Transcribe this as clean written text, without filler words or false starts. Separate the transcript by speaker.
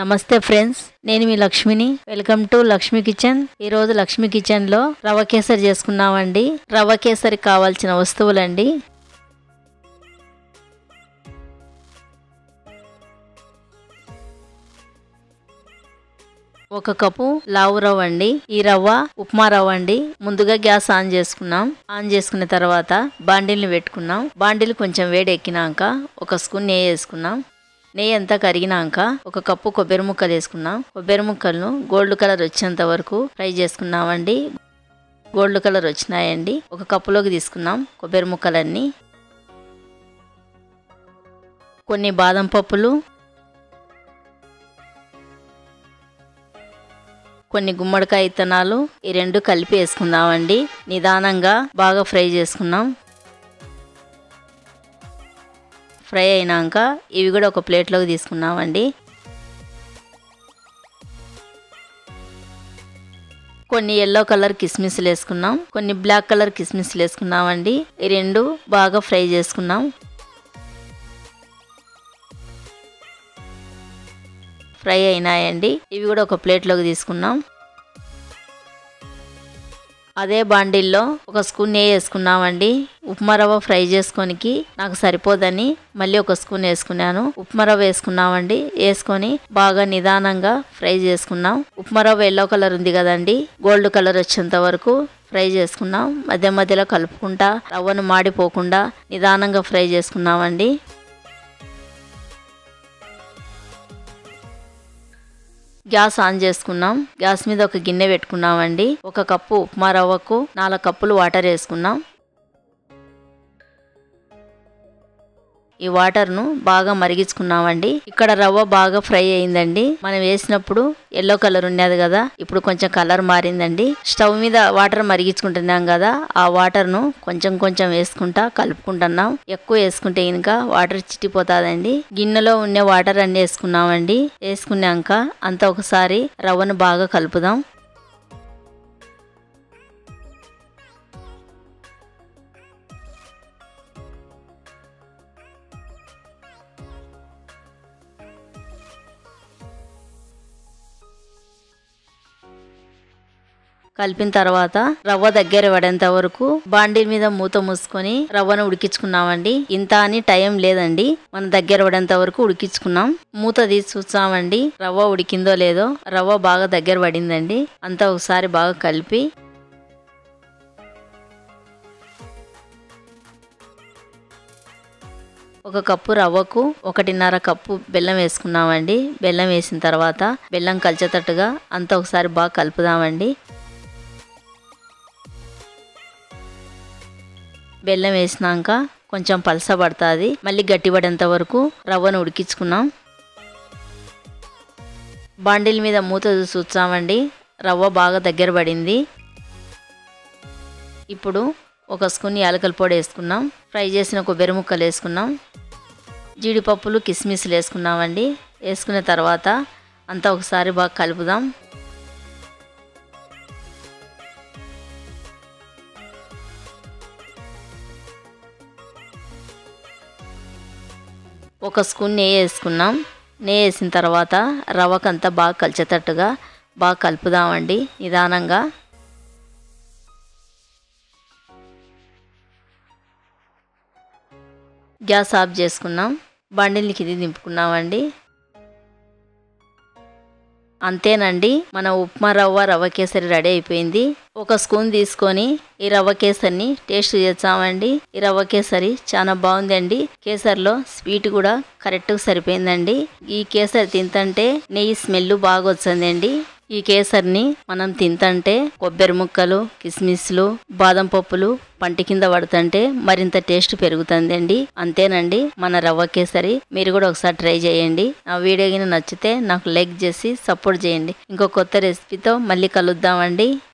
Speaker 1: నమస్తే ఫ్రెండ్స్, నేను మీ లక్ష్మిని. Welcome to Lakshmi kitchen. ఈ రోజు లక్ష్మి కిచెన్ లో రవ్వ కేసరి చేసుకున్నామండి. రవ్వ కేసరి కావాల్సిన వస్తువులండి: ఒక కప్పు లావు రవ్వ అండి. ఈ రవ్వ ఉప్మా రవ్వ అండి. ముందుగా గ్యాస్ ఆన్ చేసుకున్నాం. ఆన్ చేసుకున్న తర్వాత బాండిల్ని పెట్టుకున్నాం. బాండిల్ కొంచెం వేడెక్కినాక ఒక స్పూన్ నెయ్యి వేసుకున్నాం. నెయ్యి అంతా కరిగినాక ఒక కప్పు కొబ్బరి ముక్కలు వేసుకున్నాం. కొబ్బరి ముక్కలను గోల్డ్ కలర్ వచ్చేంత వరకు ఫ్రై చేసుకున్నామండి. గోల్డ్ కలర్ వచ్చినాయండి. ఒక కప్పులోకి తీసుకున్నాం కొబ్బరి ముక్కలన్నీ. కొన్ని బాదం పప్పులు, కొన్ని గుమ్మడికాయ విత్తనాలు, ఈ రెండు కలిపి వేసుకుందామండి. నిదానంగా బాగా ఫ్రై చేసుకున్నాం. ఫ్రై అయినాక ఇవి కూడా ఒక ప్లేట్లోకి తీసుకున్నామండి. కొన్ని ఎల్లో కలర్ కిస్మిస్లు వేసుకున్నాం. కొన్ని బ్లాక్ కలర్ కిస్మిస్లు వేసుకున్నామండి. ఈ రెండు బాగా ఫ్రై చేసుకున్నాం. ఫ్రై అయినాయండి. ఇవి కూడా ఒక ప్లేట్లోకి తీసుకున్నాం. అదే బాండిల్లో ఒక స్పూన్ నెయ్యి వేసుకున్నామండి. ఉప్మా రవ్వ ఫ్రై చేసుకోనికి నాకు సరిపోదని మళ్ళీ ఒక స్పూన్ వేసుకున్నాను. ఉప్మా రవ్వ వేసుకున్నామండి. వేసుకొని బాగా నిదానంగా ఫ్రై చేసుకున్నాం. ఉప్మా రవ్వ ఎల్లో కలర్ ఉంది కదండి, గోల్డ్ కలర్ వచ్చేంత వరకు ఫ్రై చేసుకున్నాం. మధ్య మధ్యలో కలుపుకుంటా రవ్వను మాడిపోకుండా నిదానంగా ఫ్రై చేసుకున్నామండి. గ్యాస్ ఆన్ చేసుకున్నాం. గ్యాస్ మీద ఒక గిన్నె పెట్టుకున్నామండి. ఒక కప్పు ఉప్మా రవ్వకు 4 కప్పులు వాటర్ వేసుకున్నాం. ఈ వాటర్ను బాగా మరిగించుకున్నామండి. ఇక్కడ రవ్వ బాగా ఫ్రై అయిందండి. మనం వేసినప్పుడు ఎల్లో కలర్ ఉండేది కదా, ఇప్పుడు కొంచెం కలర్ మారిందండి. స్టవ్ మీద వాటర్ మరిగించుకుంటున్నాం కదా, ఆ వాటర్ను కొంచెం కొంచెం వేసుకుంటా కలుపుకుంటున్నాం. ఎక్కువ వేసుకుంటే ఇంకా వాటర్ చిట్టిపోతాదండి. గిన్నెలో ఉన్న వాటర్ అన్ని వేసుకున్నామండి. వేసుకున్నాక అంతా ఒకసారి రవ్వను బాగా కలుపుదాం. కలిపిన తర్వాత రవ్వ దగ్గర పడేంత వరకు బాండిల్ మీద మూత మూసుకొని రవ్వను ఉడికించుకున్నామండి. ఇంత అని టైం లేదండి, మన దగ్గర పడేంత వరకు ఉడికించుకున్నాం. మూత తీసి చూసామండి రవ్వ ఉడికిందో లేదో. రవ్వ బాగా దగ్గర పడిందండి. అంతా ఒకసారి బాగా కలిపి ఒక కప్పు రవ్వకు 1.5 కప్పు బెల్లం వేసుకున్నామండి. బెల్లం వేసిన తర్వాత బెల్లం కలిసేటట్టుగా అంతా ఒకసారి బాగా కలుపుదామండి. బెల్లం వేసినాక కొంచెం పలసబడుతుంది. మళ్ళీ గట్టిపడేంత వరకు రవ్వను ఉడికించుకున్నాం. బాండిల్ మీద మూత చూసామండి, రవ్వ బాగా దగ్గర పడింది. ఇప్పుడు ఒక స్పూన్ యాలకుల పొడి వేసుకున్నాం. ఫ్రై చేసిన కొబ్బరి ముక్కలు వేసుకున్నాం. జీడిపప్పులు, కిస్మిస్లు వేసుకున్నామండి. వేసుకున్న తర్వాత అంతా ఒకసారి బాగా కలుపుదాం. ఒక స్పూన్ నెయ్యి వేసుకున్నాం. నెయ్యి వేసిన తర్వాత రవ్వకంతా బాగా కలిసేటట్టుగా బాగా కలుపుదామండి నిదానంగా. గ్యాస్ ఆఫ్ చేసుకున్నాం. బండిల్ని కింది దింపుకున్నామండి. అంతేనండి, మన ఉప్మా రవ్వ కేసరి రెడీ అయిపోయింది. ఒక స్పూన్ తీసుకొని ఈ రవ్వ కేసరిని టేస్ట్ చేద్దామండి. ఈ రవ్వ కేసరి చాలా బాగుందండి. కేసరిలో స్వీట్ కూడా కరెక్ట్గా సరిపోయిందండి. ఈ కేసరి తింటే నెయ్యి స్మెల్ బాగా వచ్చిందండి. ఈ కేసరిని మనం తింటే కొబ్బరి ముక్కలు, కిస్మిస్లు, బాదం పప్పులు పంటి కింద పడుతుంటే మరింత టేస్ట్ పెరుగుతుందండి. అంతేనండి మన రవ్వ కేసరి. మీరు కూడా ఒకసారి ట్రై చేయండి. నా వీడియో గిన నచ్చితే నాకు లైక్ చేసి సపోర్ట్ చేయండి. ఇంకో కొత్త రెసిపీతో మళ్ళీ కలుద్దామండి.